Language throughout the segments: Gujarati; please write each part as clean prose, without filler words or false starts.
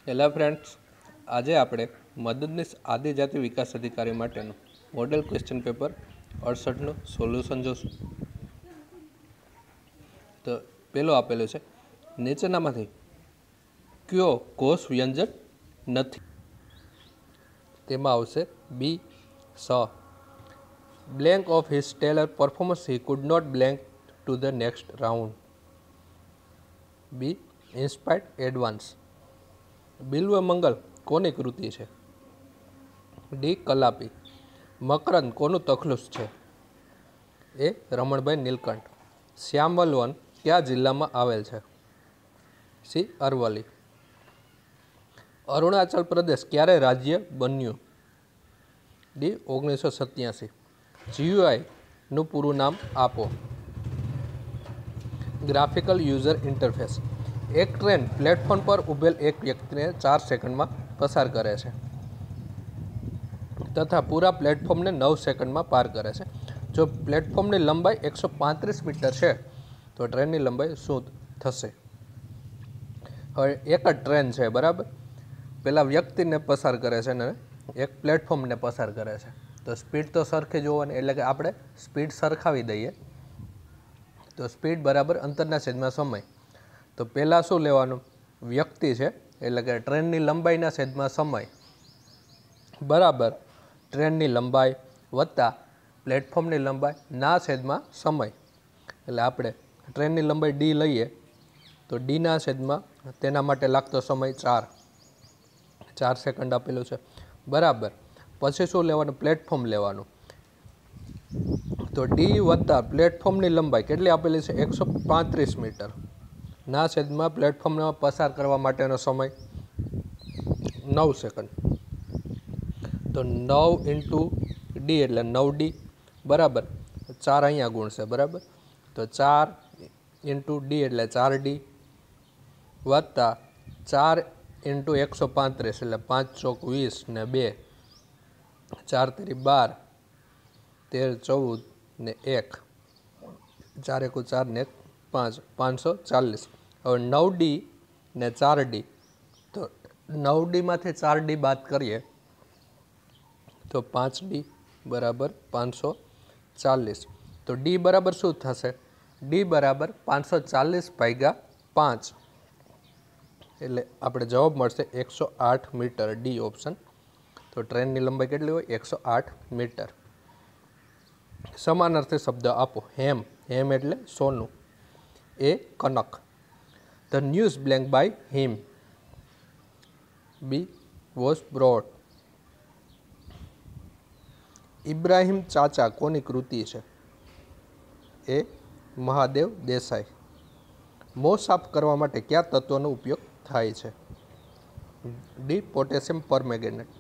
હેલો ફ્રેન્ડ્સ, આજે આપણે મદદનીશ આદિજાતિ વિકાસ અધિકારી માટેનું મોડેલ ક્વેશ્ચન પેપર 68નું સોલ્યુશન જોશું. તો પેલું આપેલું છે, નીચેનામાંથી કયો કોષ વ્યંજક નથી? તેમાં આવશે બી સ. Blank of his stellar performance he could not blank to the next round. B inspired advance. Bilva Mangal કોની કૃતિ છે? ડી કલાપી. મકરંદ કોનું તખલુસ છે? એ રમણભાઈ નીલકંઠ. શ્યામલ વન કયા જિલ્લામાં આવેલ છે? સી અરવલ્લી. અરુણાચલ પ્રદેશ ક્યારે રાજ્ય બન્યું? ડી 1987. GUI નું પૂરું નામ આપો. Graphical user interface. એક ટ્રેન પ્લેટફોર્મ પર ઉભેલ એક વ્યક્તિને 4 સેકન્ડમાં પસાર કરે છે તથા પૂરા પ્લેટફોર્મને 9 સેકન્ડમાં પાર કરે છે. જો પ્લેટફોર્મની લંબાઈ 135 મીટર છે તો ટ્રેનની લંબાઈ શું થશે? હવે એક જ ટ્રેન છે, બરાબર. પેલા વ્યક્તિને પસાર કરે છે ને એક પ્લેટફોર્મને પસાર કરે છે, તો સ્પીડ તો સરખી જોવાની, એટલે કે આપણે સ્પીડ સરખાવી દઈએ. તો સ્પીડ બરાબર અંતરના છેદમાં સમય. તો પહેલાં શું લેવાનું? વ્યક્તિ છે, એટલે કે ટ્રેનની લંબાઈના છેદમાં સમય બરાબર ટ્રેનની લંબાઈ વત્તા પ્લેટફોર્મની લંબાઈ ના છેદમાં સમય. એટલે આપણે ટ્રેનની લંબાઈ ડી લઈએ તો ડીના છેદમાં તેના માટે લાગતો સમય 4 સેકન્ડ આપેલું છે, બરાબર. પછી શું લેવાનું? પ્લેટફોર્મ લેવાનું. તો ડી વત્તા પ્લેટફોર્મની લંબાઈ કેટલી આપેલી છે? 135 મીટર ના છેદમાં પ્લેટફોર્મમાં પસાર કરવા માટેનો સમય 9 સેકન્ડ. તો 9 ઇન્ટુ ડી એટલે 9D બરાબર. 4 અહીંયા ગુણશે, બરાબર. તો 4 ઇન્ટુ ડી એટલે 4D વત્તા 4 ઇન્ટુ 135 એટલે 5 ચોક 20 ને 2 4 તેરી 12 13 14 ને 1 4 એકુ 4 ને 5 540. હવે 9D ને 4D, તો 9D માંથી 4D બાદ કરીએ તો 5D બરાબર 540. તો ડી બરાબર શું થશે? ડી બરાબર 540 ભાગ્યા 5, એટલે આપણે જવાબ મળશે 108 મીટર. D option. તો ટ્રેનની લંબાઈ કેટલી હોય? 108 મીટર. સમાનાર્થી શબ્દ આપો. હેમ. હેમ એટલે સોનું. એ કનક. The news blank by him. B was broad. Ibrahim Chacha કોની કૃતિ છે? એ મહાદેવ દેસાઈ. મોં સાફ કરવા માટે કયા તત્વનો ઉપયોગ થાય છે? D potassium permanganate.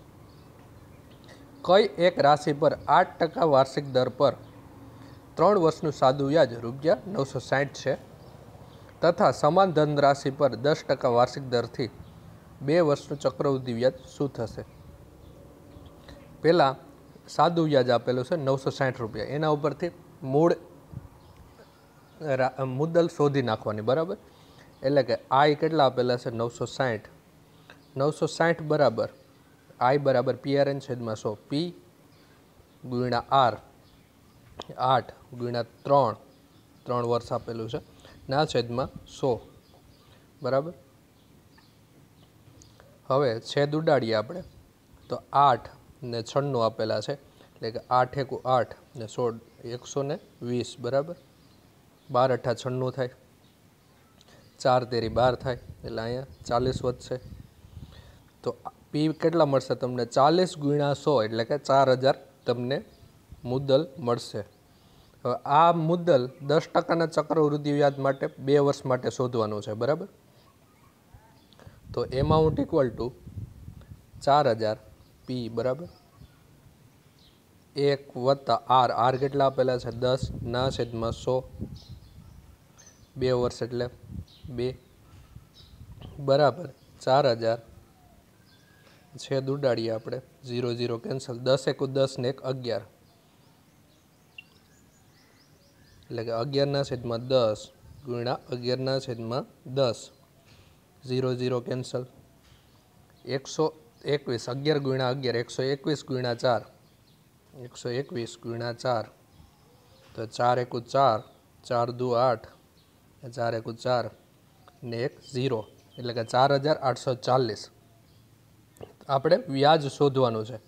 કઈ એક રાશિ પર 8% વાર્ષિક દર પર 3 વર્ષનું સાદું વ્યાજ ₹960 છે તથા સમાન ધનરાશિ પર 10% વાર્ષિક દરથી 2 વર્ષનું ચક્રવૃદ્ધિ વ્યાજ શું થશે? પહેલાં સાદું વ્યાજ આપેલું છે ₹960, એના ઉપરથી મૂળ મુદ્દલ શોધી નાખવાની, બરાબર. એટલે કે આઈ કેટલા આપેલા છે? 960. 960 બરાબર આઈ બરાબર PRN છેદમાં 100. પી ગુણ્યા આર 8 ગુણ્યા 3 વર્ષ આપેલું છે ના છેદમાં 100, બરાબર. હવે છેદ ઉડાડીએ આપણે તો 8 ને 96 આપેલા છે, એટલે કે 8 એકુ 8 ને 16 120, બરાબર. 12 અઠા 96 થાય, 4 તેરી 12 થાય, એટલે અહીંયા 40 વધશે. તો પી કેટલા મળશે તમને? 40 ગુણ્યા 100 એટલે કે 4000 તમને મુદ્દલ મળશે. હવે આ મુદ્દલ 10%ના ચક્રવૃદ્ધિ વ્યાજ માટે 2 વર્ષ માટે શોધવાનું છે, બરાબર. તો એમાઉન્ટ ઇક્વલ ટુ 4000 પી બરાબર 1 વત્તા આર. આર કેટલા આપેલા છે? 10 ના છેદમાં 100. 2 વર્ષ એટલે 2 બરાબર 4000. છેદ ઉડાડીએ આપણે, 0 0 કેન્સલ. 10 એકુ 10 ને 1 11, એટલે કે 11 ના છેદમાં 10 ગુણ્યા 11 ના છેદમાં 10. 0 0 કેન્સલ. 121 11 ગુણ્યા 11 121 ગુણ્યા 4 121 ગુણ્યા 4 તો 4 એકુ 4 4 દુ 8 4 એકુ 4 ને 1 0 એટલે કે 4840 આપણે વ્યાજ શોધવાનું છે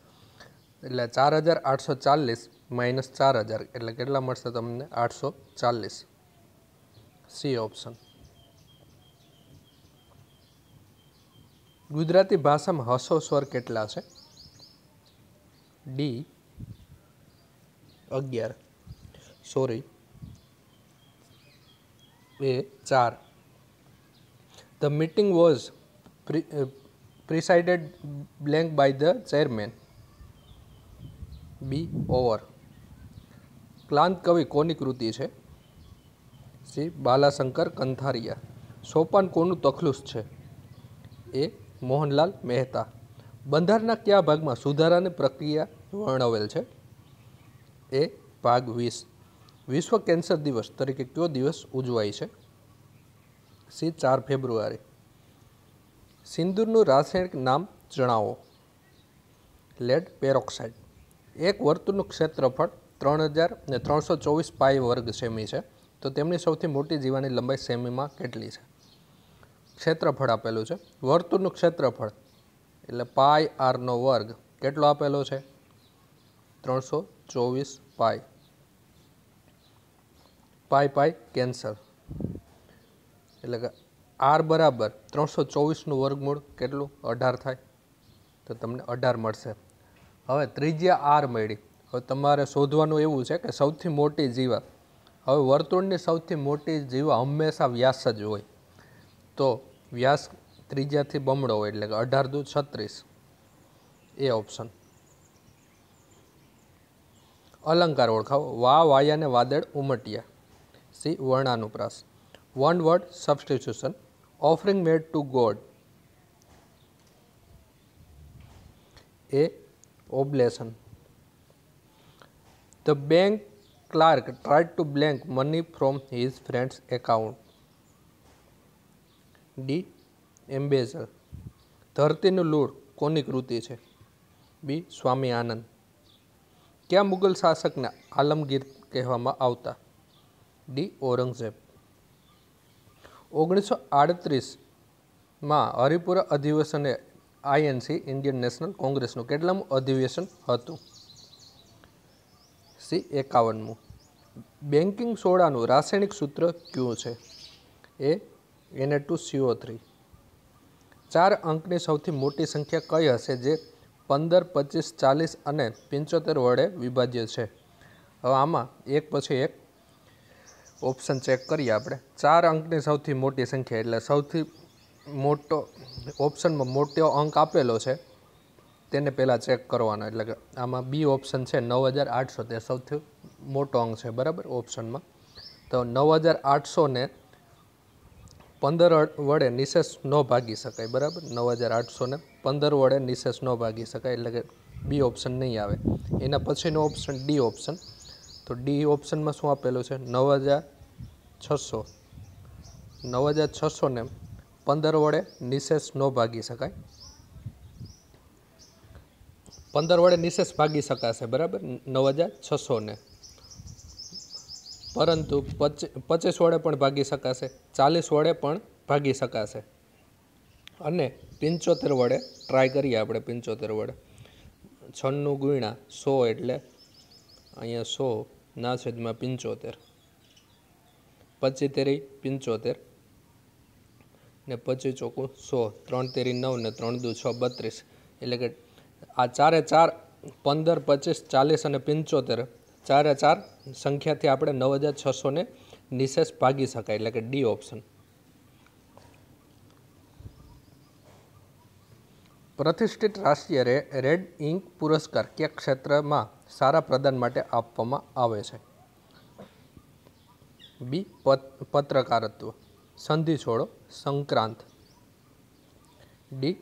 એટલે 4840 માઇનસ 4000 એટલે કેટલા મળશે તમને 840 સી ઓપ્શન ગુજરાતી ભાષામાં હસો સ્વર કેટલા છે D 11 sorry A 4 The meeting was presided blank by the chairman B ઓવર ક્લાંત કવિ કોની કૃતિ છે સી બાલાશંકર કંથારિયા સોપાન કોનું તખલુસ છે એ મોહનલાલ મહેતા બંધારણના કયા ભાગમાં સુધારાની પ્રક્રિયા વર્ણવેલ છે એ ભાગ 20 વિશ્વ કેન્સર દિવસ તરીકે કયો દિવસ ઉજવાય છે સી 4 ફેબ્રુઆરી સિંદૂરનું રાસાયણિક નામ જણાવો લેડ પેરોક્સાઇડ એક વર્તુળનું ક્ષેત્રફળ 3324 પાઈ વર્ગ સેમી છે તો તેમની સૌથી મોટી જીવાની લંબાઈ સેમીમાં કેટલી છે ક્ષેત્રફળ આપેલું છે વર્તુળનું ક્ષેત્રફળ એટલે પાઈ આરનો વર્ગ કેટલો આપેલો છે 324 પાઈ પાઈ કેન્સર એટલે કે આર બરાબર 324નું વર્ગમૂળ કેટલું 18 થાય તો તમને 18 મળશે હવે ત્રિજ્યા આર મળી હવે તમારે શોધવાનું એવું છે કે સૌથી મોટી જીવા હવે વર્તુળની સૌથી મોટી જીવા હંમેશા વ્યાસ જ હોય તો વ્યાસ ત્રિજ્યાથી બમણો હોય એટલે કે 18 દુ 36 એ ઓપ્શન અલંકાર ઓળખાવો વા વાયાને વાદળ ઉમટ્યા સી વર્ણાનુપ્રાસ one word substitution offering made to God a oblation the bank clerk tried to blank money from his friend's account D embezzle ધરતીનું લૂળ કોની કૃતિ છે બી સ્વામી આનંદ કયા મુગલ શાસકને આલમગીર કહેવામાં આવતા ડી ઔરંગઝેબ 1938માં હરિપુરા અધિવેશન આઈએનસી ઇન્ડિયન નેશનલ કોંગ્રેસનું કેટલામું અધિવેશન હતું સી 51મું બેન્કિંગ સોડાનું રાસાયણિક સૂત્ર કયું છે એ Na2CO3 4 અંકની સૌથી મોટી સંખ્યા કઈ હશે જે 15 25 40 અને 75 વડે વિભાજ્ય છે હવે આમાં એક પછી એક ઓપ્શન ચેક કરીએ આપણે 4 અંકની સૌથી મોટી સંખ્યા એટલે સૌથી મોટો ઓપ્શનમાં મોટો અંક આપેલો છે તેને પહેલાં ચેક કરવાનો એટલે કે આમાં બી ઓપ્શન છે 9800 તે સૌથી મોટો અંક છે બરાબર ઓપ્શનમાં તો 9800 ને 15 વડે નિશેષ ન ભાગી શકાય બરાબર 9800 ને 15 વડે નિશેષ ન ભાગી શકાય એટલે કે બી ઓપ્શન નહીં આવે એના પછીનો ઓપ્શન ડી ઓપ્શન તો ડી ઓપ્શનમાં શું આપેલું છે 9600 ને 15 વડે નિશેષ ન ભાગી શકાય 15 વડે નિશેષ ભાગી શકાશે બરાબર 9600 ને પરંતુ 25 વડે પણ ભાગી શકાશે 40 વડે પણ ભાગી શકાશે અને 75 વડે ટ્રાય કરીએ આપણે 75 વડે 96 ગુણ્યા 100 એટલે અહીંયા 100 ના છેદમાં 75 25 તેરી 75 ને 25 ચોકું 100 3 તેરી 9 ને 3 દુ 6 32 એટલે કે આ ચારે ચાર 15 25 40 અને 75 ચારે ચાર સંખ્યાથી આપણે 9600 ને નિશેષ ભાગી શકાય એટલે કે ડી ઓપ્શન પ્રતિષ્ઠિત રાષ્ટ્રીય રેડ ઇંક પુરસ્કાર કયા ક્ષેત્રમાં સારા પ્રદાન માટે આપવામાં આવે છે બી પત્રકારત્વ સંધિ છોડો સંક્રાંત ડી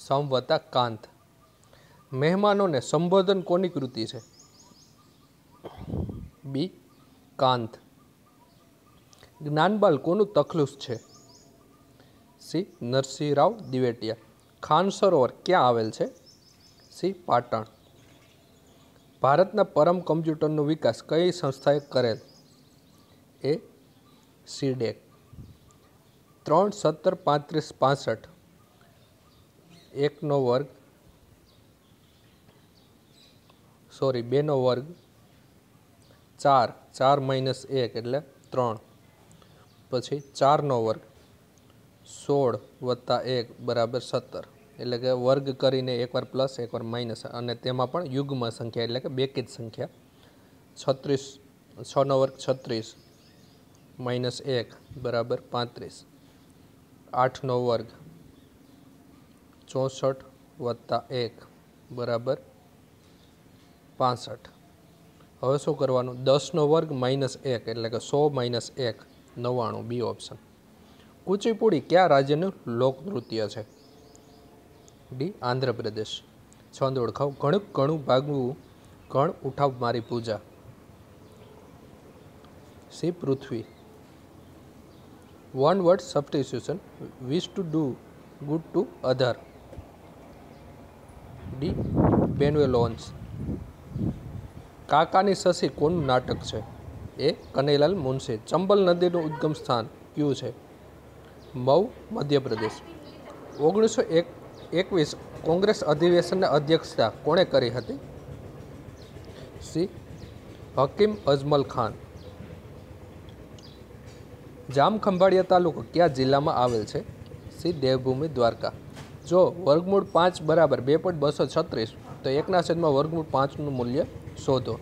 સમવતા કાંત મહેમાનોને સંબોધન કોની કૃતિ છે બી કાંત જ્ઞાનબાલ કોનું તખલુસ છે સી નરસિંહરાવ દિવેટિયા। ખાન સરોવર ક્યાં આવેલ છે? સી પાટણ। ભારતના પરમ કમ્પ્યુટરનો વિકાસ કઈ સંસ્થાએ કરેલ? એ સીડેક। 3, 17, 35, 65 એકનો વર્ગ સોરી 2નો વર્ગ 4, 4 માઇનસ 1 એટલે 3, પછી 4નો વર્ગ 16 વત્તા 1 બરાબર 17, એટલે કે વર્ગ કરીને એકવાર પ્લસ એકવાર માઇનસ, અને તેમાં પણ યુગ્મ સંખ્યા એટલે કે બેકી સંખ્યા। 36, 6નો વર્ગ 36 માઇનસ 1 બરાબર 35, 8નો વર્ગ 64 વત્તા 1 બરાબર 65। હવે શું કરવાનું? 10નો વર્ગ માઇનસ 1 એટલે કે 100 માઇનસ 1 99, બી ઓપ્શન। કુચીપુડી કયા રાજ્યનું લોકનૃત્ય છે? ડી આંધ્રપ્રદેશ। છંદ ઓળખાવ। ઘણું ઘણું ભાગવું ઘણ ઉઠાવ મારી પૂજા। સી પૃથ્વી। One word substitution wish to do good to other. D benevolence. કાકાની સસી કોનું નાટક છે? એ કનૈયાલાલ મુનશી। ચંબલ નદીનું ઉદ્ગમ સ્થાન કયું છે? મઉ, મધ્યપ્રદેશ। 1921 કોંગ્રેસ અધિવેશનની અધ્યક્ષતા કોણે કરી હતી? સી હકીમ અજમલ ખાન। જામખંભાળિયા તાલુકો કયા જિલ્લામાં આવેલ છે? સી દેવભૂમિ દ્વારકા। જો વર્ગમૂળ 5 બરાબર 2.236 તો 1/, વર્ગમૂળ 5નું મૂલ્ય શોધો।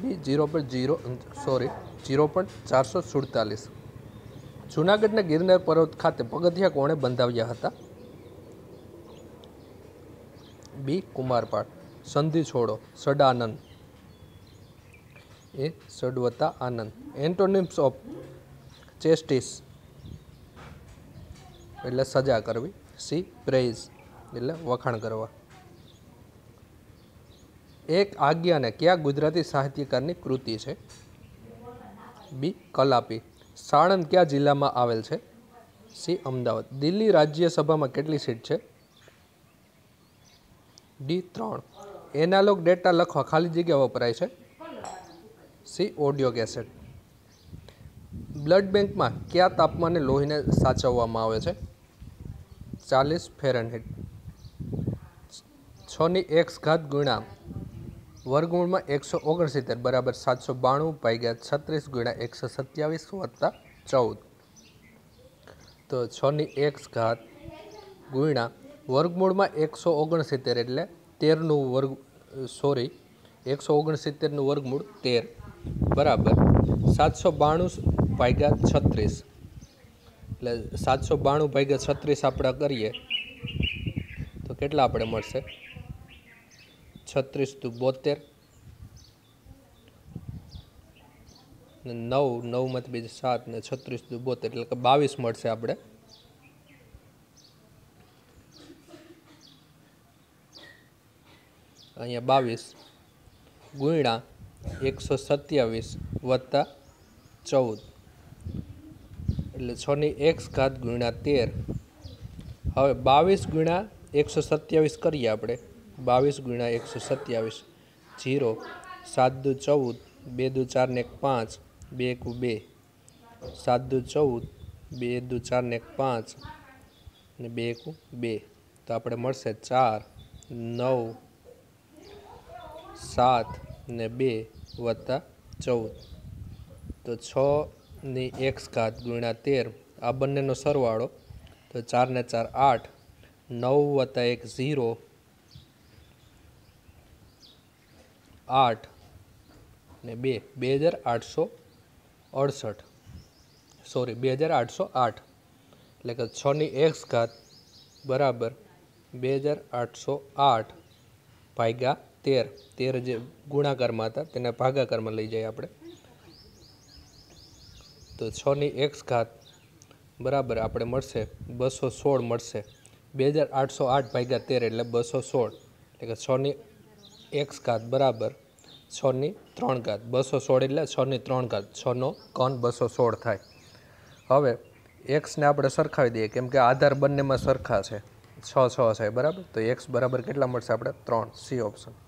બી 0.447। જૂનાગઢના ગિરનાર પર્વત ખાતે પગથિયા કોણે બંધાવ્યા હતા? બી કુમારપાળ। સંધિ છોડો। સડાનંદ। એ સડવતા આનંદ। એન્ટોનિમ્સ ઓફ ચેસ્ટિસ એટલે સજા કરવી। સી પ્રેઇઝ એટલે વખાણ કરવા। એક આજ્ઞાને કયા ગુજરાતી સાહિત્યકારની કૃતિ છે? બી કલાપી। સાણંદ કયા જિલ્લામાં આવેલ છે? સી અમદાવાદ। દિલ્હી રાજ્યસભામાં કેટલી સીટ છે? ડી 3। એનાલોગ ડેટા લખવા ખાલી જગ્યા વપરાય છે? C audio cassette. બ્લડ બેંકમાં કયા તાપમાને લોહીને સાચવવામાં આવે છે? 40 ફેરનહીટ। 6x ગુણ્યા વર્ગમૂળમાં 169 બરાબર 792 ભાગ્યા 36 ગુણ્યા 127 વત્તા 14, તો 6x ગુણ્યા વર્ગમૂળમાં 169 એટલે 13નું વર્ગ 169નું વર્ગમૂળ 13 બરાબર 792 ભાગ્યા 36, એટલે 792 ભાગ્યા 36 આપણે કરીએ તો કેટલા આપણે મળશે? 36 × 72, 9 માંથી બીજું 7 ને 36 × 72 એટલે કે 22 મળશે આપણે। અહીંયા 22 ગુણ્યા 127 વત્તા 14 એટલે 6x ગુણ્યા 13। હવે 22 ગુણ્યા 127 કરીએ આપણે, 22 ગુણ્યા 127 0, 7 દુ 14, 2 દુ 4 ને 1 5, 2 એકુ 2, 7 દુ 14, 2 દુ 4 ને 1 5 ને 2 એકુ 2, તો આપણે મળશે 4, 9, 7 ને 2 વત્તા 14, તો 6x ગુણ્યા 13 આ બંનેનો સરવાળો, તો 4 ને 4 8, 9 વત્તા 1 0, 8 ને 2 2868, સોરી 2808, એટલે કે 6x બરાબર 2808 ભાગ્યા 13 જે ગુણાકારમાં હતા તેને ભાગાકારમાં લઈ જઈએ આપણે, તો 6x બરાબર આપણે મળશે 216 મળશે। 2808 ભાગ્યા 13 એટલે 216, એટલે કે 6x બરાબર 6 ની 3 ઘાત, 216 એટલે 6 ની 3 ઘાત, 6 નો ઘન 216 થાય। હવે एक्स ने આપણે સરખાવી દઈએ કેમ કે આધાર બંનેમાં સરખા છે 6 6 છે બરાબર તો x બરાબર કેટલા મળશે આપણે 3 C option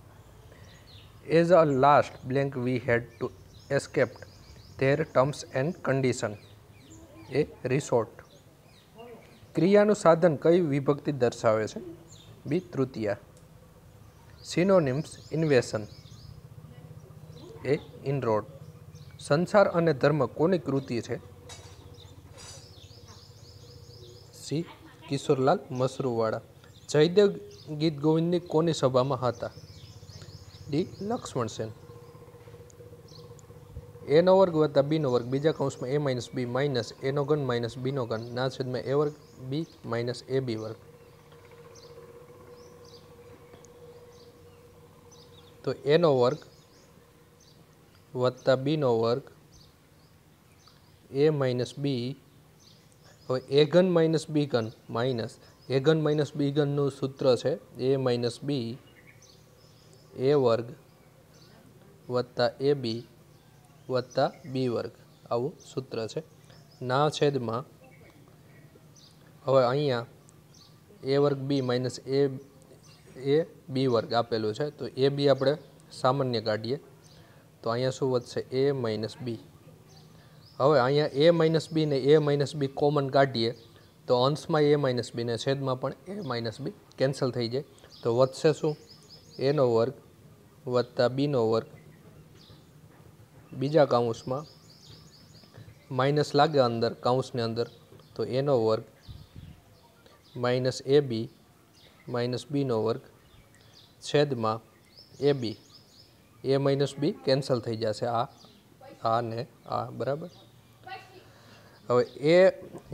as a last blank we had to escaped their terms and condition A resort ક્રિયાનું સાધન કઈ વિભક્તિ દર્શાવે છે બી તૃતીયા સિનોનિમ્સ ઇન્વેશન એ ઇનરોડ સંસાર અને ધર્મ કોની કૃતિ છે સી કિશોરલાલ મસરૂવાળા જયદેવ ગીત ગોવિંદની કોની સભામાં હતા ડી લક્ષ્મણ સેન એનો વર્ગ વત્તા બીનો વર્ગ બીજા કૌંસમાં એ માઇનસ બી માઇનસ એનો ઘન માઇનસ બીનો ઘન ના છેદમાં એ વર્ગ બી માઇનસ એ બી વર્ગ તો એનો વર્ગ વત્તા બીનો વર્ગ એ માઇનસ બી હવે એ ઘન માઇનસ બી ઘન માઇનસ એ ઘન માઇનસ બી ઘનનું સૂત્ર છે એ માઇનસ બી એ વર્ગ વત્તા એ બી વત્તા બી વર્ગ આવું સૂત્ર છે ના છેદમાં હવે અહીંયા એ વર્ગ બી માઇનસ એ બી વર્ગ આપેલું છે તો એ બી આપણે સામાન્ય કાઢીએ તો અહીંયા શું વધશે એ માઇનસ બી હવે અહીંયા એ માઇનસ બી ને એ માઇનસ બી કોમન કાઢીએ તો અંશમાં એ માઇનસ બી ને છેદમાં પણ એ માઇનસ બી કેન્સલ થઈ જાય તો વધશે શું એનો વર્ગ વત્તા બીનો વર્ગ બીજા કૌંસમાં માઇનસ લાગે અંદર કૌંસની અંદર તો એનો વર્ગ માઇનસ એ બી માઇનસ બીનો વર્ગ છેદમાં એ બી એ માઇનસ બી કેન્સલ થઈ જશે આ ને આ બરાબર હવે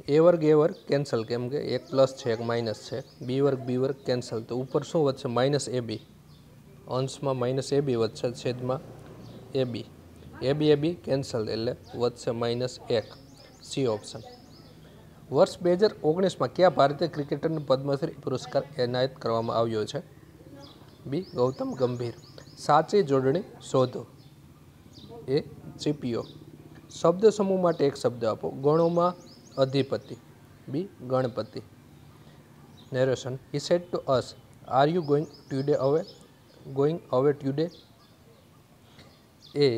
એ વર્ગ કેન્સલ કેમ કે એક પ્લસ છે એક માઇનસ છે બી વર્ગ કેન્સલ તો ઉપર શું વધશે માઇનસ એ બી અંશમાં માઇનસ એ બી વધશે છેદમાં એ બી કેન્સલ એટલે વધશે માઇનસ 1 સી ઓપ્શન વર્ષ 2019માં કયા ભારતીય ક્રિકેટરને પદ્મશ્રી પુરસ્કાર એનાયત કરવામાં આવ્યો છે બી ગૌતમ ગંભીર સાચી જોડણી શોધો એ ચીપીઓ શબ્દ સમૂહ માટે એક શબ્દ આપો ગણોમાં અધિપતિ B Ganpati narration he said to us are you going away today A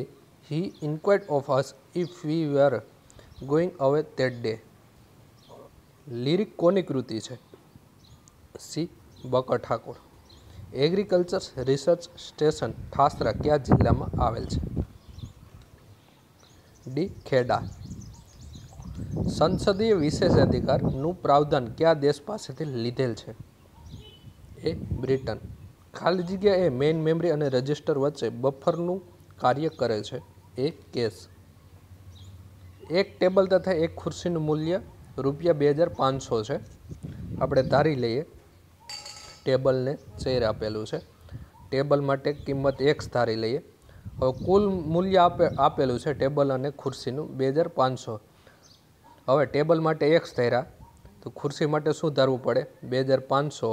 he inquired of us if we were going away that day લિરિક કોની કૃતિ છે C Bakr Thakor agriculture research station Thasra કયા જિલ્લામાં આવેલ છે ડી ખેડા સંસદીય વિશેષાધિકારનું પ્રાવધાન કયા દેશ પાસેથી લીધેલ છે એ બ્રિટન ખાલી જગ્યા એ મેઇન મેમરી અને રજિસ્ટર વચ્ચે બફરનું કાર્ય કરે છે એ કેસ એક ટેબલ તથા એક ખુરશીનું મૂલ્ય ₹2500 છે આપણે ધારી લઈએ ટેબલને ચેર આપેલું છે ટેબલ માટે કિંમત x ધારી લઈએ હવે કુલ મૂલ્ય આપેલું છે ટેબલ અને ખુરશીનું 2500 હવે ટેબલ માટે x ધાર્યા તો ખુરશી માટે શું ધારવું પડે 2500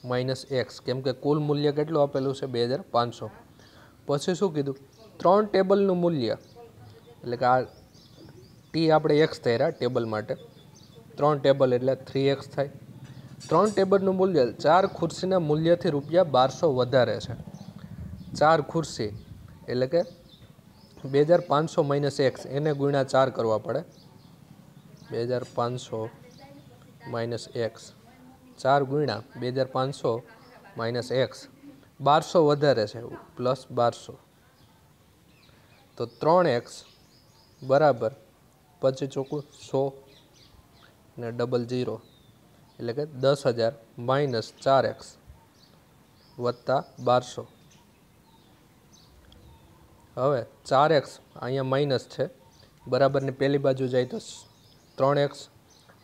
માઇનસ x કેમ કે કુલ મૂલ્ય કેટલું આપેલું છે 2500 પછી શું કીધું 3 ટેબલનું મૂલ્ય એટલે કે આ ટી આપણે x ધાર્યા ટેબલ માટે 3 ટેબલ એટલે 3x થાય 3 ટેબલનું મૂલ્ય 4 ખુરશીના મૂલ્યથી ₹1200 વધારે છે 4 ખુરશી એટલે કે 2500 માઇનસ x એને ગુણ્યા 4 કરવા પડે 2500 માઇનસ x 4 ગુણ્યા 2500 માઇનસ x 1200 વધારે છે પ્લસ 1200 તો 3x બરાબર 25 ચોકું 100 ને ડબલ 0 એટલે કે 10,000 માઇનસ 4x વત્તા 1200 હવે 4x અહીંયા માઇનસ છે બરાબરની પહેલી બાજુ જાય તો 3x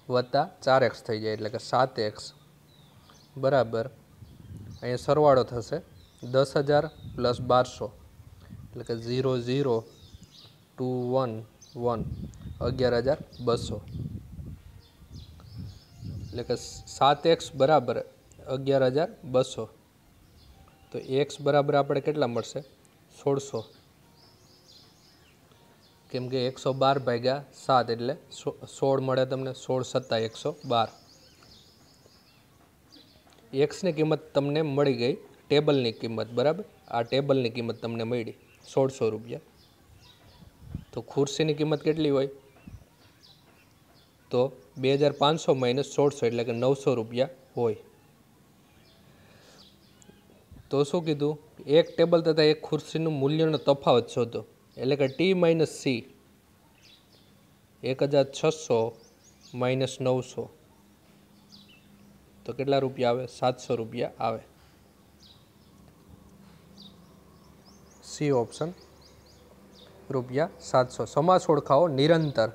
વત્તા 4x થઈ જાય એટલે કે 7x બરાબર અહીંયા સરવાળો થશે 10,000 પ્લસ 1200 એટલે કે 0 0 2 1 1 11,200 એટલે કે 7x બરાબર 11,200 તો x બરાબર આપણે કેટલા મળશે 1600 કેમ કે 112 ભાગ્યા 7 એટલે 16 મળે તમને. 16 સત્તા 112. એક્સની કિંમત તમને મળી ગઈ, ટેબલની કિંમત, બરાબર. આ ટેબલની કિંમત તમને મળી 1600 રૂપિયા. તો ખુરશીની કિંમત કેટલી હોય? તો 2500 માઇનસ 1600 એટલે કે 900 રૂપિયા હોય. તો શું કીધું? એક ટેબલ તથા એક ખુરશીનું મૂલ્યનો તફાવત શોધો. એટલે કે ટી માઇનસ સી 1600 માઇનસ 900 તો કેટલા રૂપિયા આવે? 700 રૂપિયા આવે. સી ઓપ્શન રૂપિયા 700. સમાસ ઓળખાવો નિરંતર.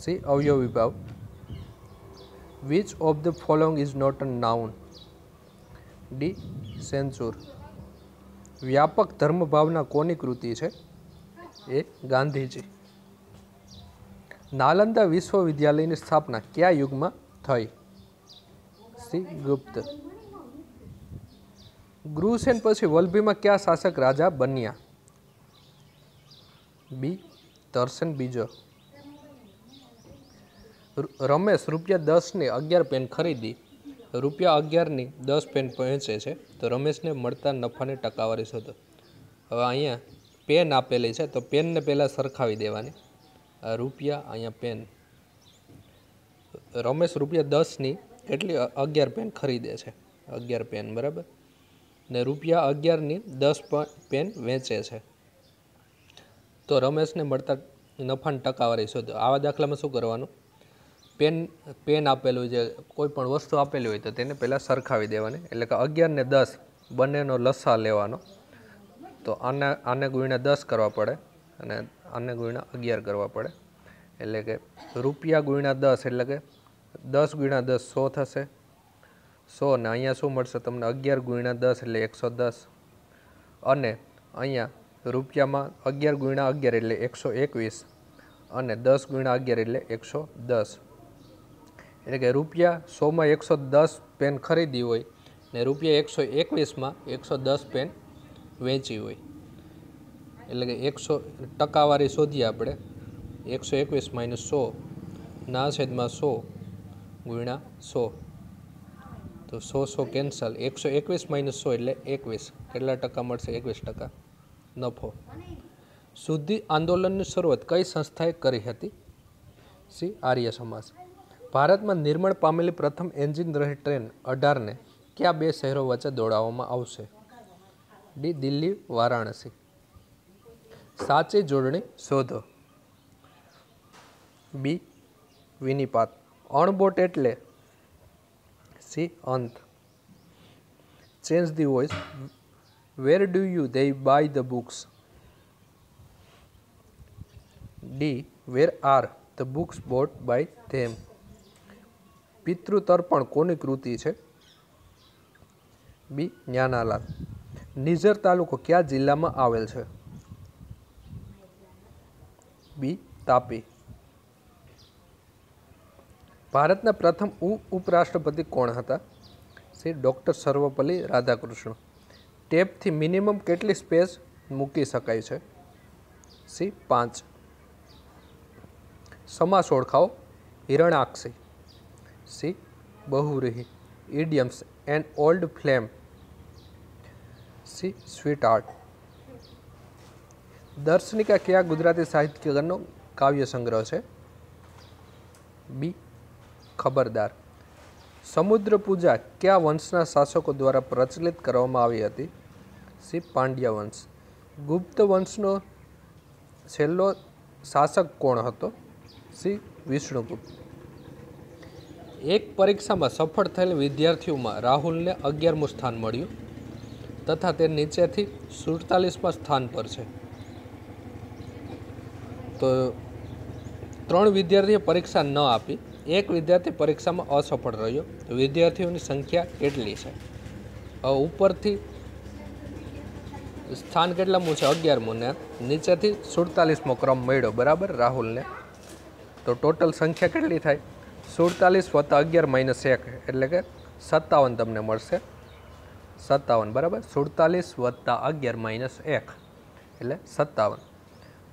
સી અવયવી ભાવ. Which of the following is not a noun? D censure. વ્યાપક ધર્મભાવના કોની કૃતિ છે? એ ગાંધીજી. નાલંદા વિશ્વવિદ્યાલયની સ્થાપના કયા યુગમાં થઈ? સી ગુપ્ત. ગુરુસેન પછી વલભીમાં કયા શાસક રાજા બન્યા? બી તરસેન બીજો. રમેશ ₹10ની 11 પેન ખરીદી ₹11ની 10 પેન પહોંચે છે, તો રમેશને મળતા નફાની ટકાવારી શોધો. હવે અહીંયા પેન આપેલી છે, તો પેનને પહેલાં સરખાવી દેવાની. આ રૂપિયા, અહીંયા પેન. રમેશ ₹10ની કેટલી 11 પેન ખરીદે છે, 11 પેન, બરાબર. ને ₹11ની 10 પેન વેચે છે, તો રમેશને મળતા નફાની ટકાવારી શોધો. આવા દાખલામાં શું કરવાનું? પેન આપેલું છે, કોઈ પણ વસ્તુ આપેલી હોય તો તેને પહેલાં સરખાવી દેવાની. એટલે કે 11 ને 10 બંનેનો લસા લેવાનો, તો આને ગુણ્યા 10 કરવા પડે અને આને ગુણ્યા 11 કરવા પડે. એટલે કે રૂપિયા ગુણ્યા 10 એટલે કે 10 ગુણ્યા 10 100 થશે. 100 ને અહીંયા શું મળશે તમને? 11 ગુણ્યા 10 એટલે 110. અને અહીંયા રૂપિયામાં 11 ગુણ્યા 11 એટલે 121 અને 10 ગુણ્યા 11 એટલે 110. એટલે કે રૂપિયા 100માં 110 પેન ખરીદી હોય ને રૂપિયા 121માં 110 પેન વેચી હોય. એટલે કે 100 ટકાવારી શોધીએ આપણે. 121 માઇનસ 100 ના છેદમાં 100 ગુણ્યા 100, તો 100 કેન્સલ. 121 માઇનસ 100 એટલે 21. કેટલા ટકા મળશે? 21% નફો. શુદ્ધિ આંદોલનની શરૂઆત કઈ સંસ્થાએ કરી હતી? સી આર્ય સમાજ. ભારતમાં નિર્માણ પામેલી પ્રથમ એન્જિન રહિત ટ્રેન 18ને કયા 2 શહેરો વચ્ચે દોડાવવામાં આવશે? ડી દિલ્હી, વારાણસી. સાચી જોડણી શોધો. બી વિનિપાત. અણબોટ એટલે? સી અંત. Change the voice. Where do you they buy the books? D where are the books bought by them? પિતૃતર્પણ કોની કૃતિ છે? બી જ્ઞાનાલાલ. નિઝર તાલુકો કયા જિલ્લામાં આવેલ છે? બી તાપી. ભારતના પ્રથમ ઉપરાષ્ટ્રપતિ કોણ હતા? C doctor Sarvepalli Radhakrishnan. ટેપથી મિનિમમ કેટલી સ્પેસ મૂકી શકાય છે? સી 5. સમાસ ઓળખાવો. હિરણાક્ષી. સી બહુવ્રીહી. Idioms and old flame. C sweetheart. દર્શનિકા કયા ગુજરાતી સાહિત્યકારનો કાવ્ય સંગ્રહ છે? બી ખબરદાર. સમુદ્ર પૂજા કયા વંશના શાસકો દ્વારા પ્રચલિત કરવામાં આવી હતી? સી પાંડ્ય વંશ. ગુપ્ત વંશનો છેલ્લો શાસક કોણ હતો? સી વિષ્ણુગુપ્ત. એક પરીક્ષામાં સફળ થયેલ વિદ્યાર્થીઓમાં રાહુલને 11મું સ્થાન મળ્યું તથા તે નીચેથી 47મા સ્થાન પર છે. તો 3 વિદ્યાર્થીએ પરીક્ષા ન આપી, એક વિદ્યાર્થી પરીક્ષામાં અસફળ રહ્યો. તો વિદ્યાર્થીઓની સંખ્યા કેટલી છે? ઉપરથી સ્થાન કેટલામું છે? 11મું, ને નીચેથી 47મો ક્રમ મળ્યો, બરાબર, રાહુલને. તો ટોટલ સંખ્યા કેટલી થાય? 47 + 11 - 1 એટલે કે 57 તમને મળશે. 57, બરાબર. 47 + 11 - 1 એટલે 57.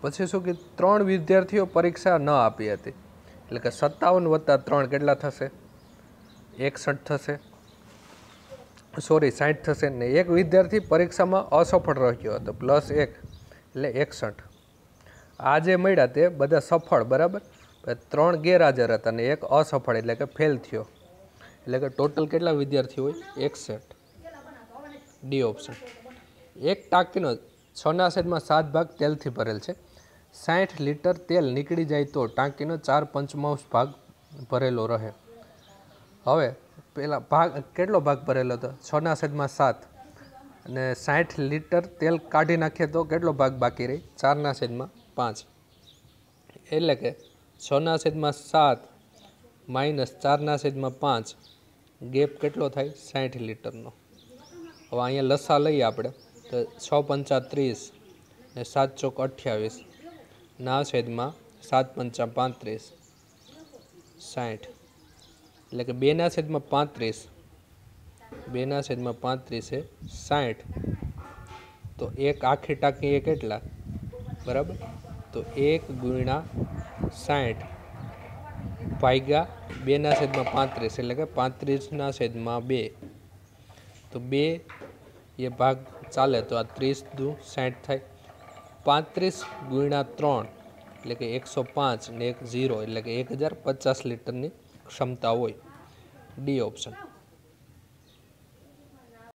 પછી શું કે 3 વિદ્યાર્થીઓ પરીક્ષા ન આપી હતી, એટલે કે 57 વત્તા 3 કેટલા થશે? 61 થશે, સોરી 60 થશે ને એક વિદ્યાર્થી પરીક્ષામાં અસફળ રહ્યો હતો +1 એટલે 61. આ જે મળ્યા તે બધા સફળ, બરાબર, 3 ગેરહાજર હતા અને 1 અસફળ એટલે કે ફેલ થયો, એટલે કે ટોટલ કેટલા વિદ્યાર્થીઓ હોય? 61. D option. એક ટાંકીનો 6/7 ભાગ તેલથી ભરેલ છે. 60 લીટર તેલ નીકળી જાય તો ટાંકીનો 4/5 ભાગ ભરેલો રહે. હવે પેલા ભાગ કેટલો ભાગ ભરેલો હતો? 6/7 અને 60 લીટર તેલ કાઢી નાખીએ તો કેટલો ભાગ બાકી રહી? 4/5. એટલે કે 6/7 માઇનસ 4/5 ગેપ કેટલો થાય? 60 લીટરનો. હવે અહીંયા લસા લઈએ આપણે તો 6×5 = 30 ને 7 × 28 ના છેદમાં 7×5 = 35 60, એટલે કે 2/35 એ 60. તો એક આખી ટાંકી એ કેટલા? બરાબર, તો 1 × 60 ભાગ્યા 2/35 એટલે કે 35/2. તો 2 એ ભાગ ચાલે તો આ 30 × 60 થાય. 35 × 3 એટલે કે 105 ને 1 0 એટલે કે 1050 લીટરની ક્ષમતા હોય. D option.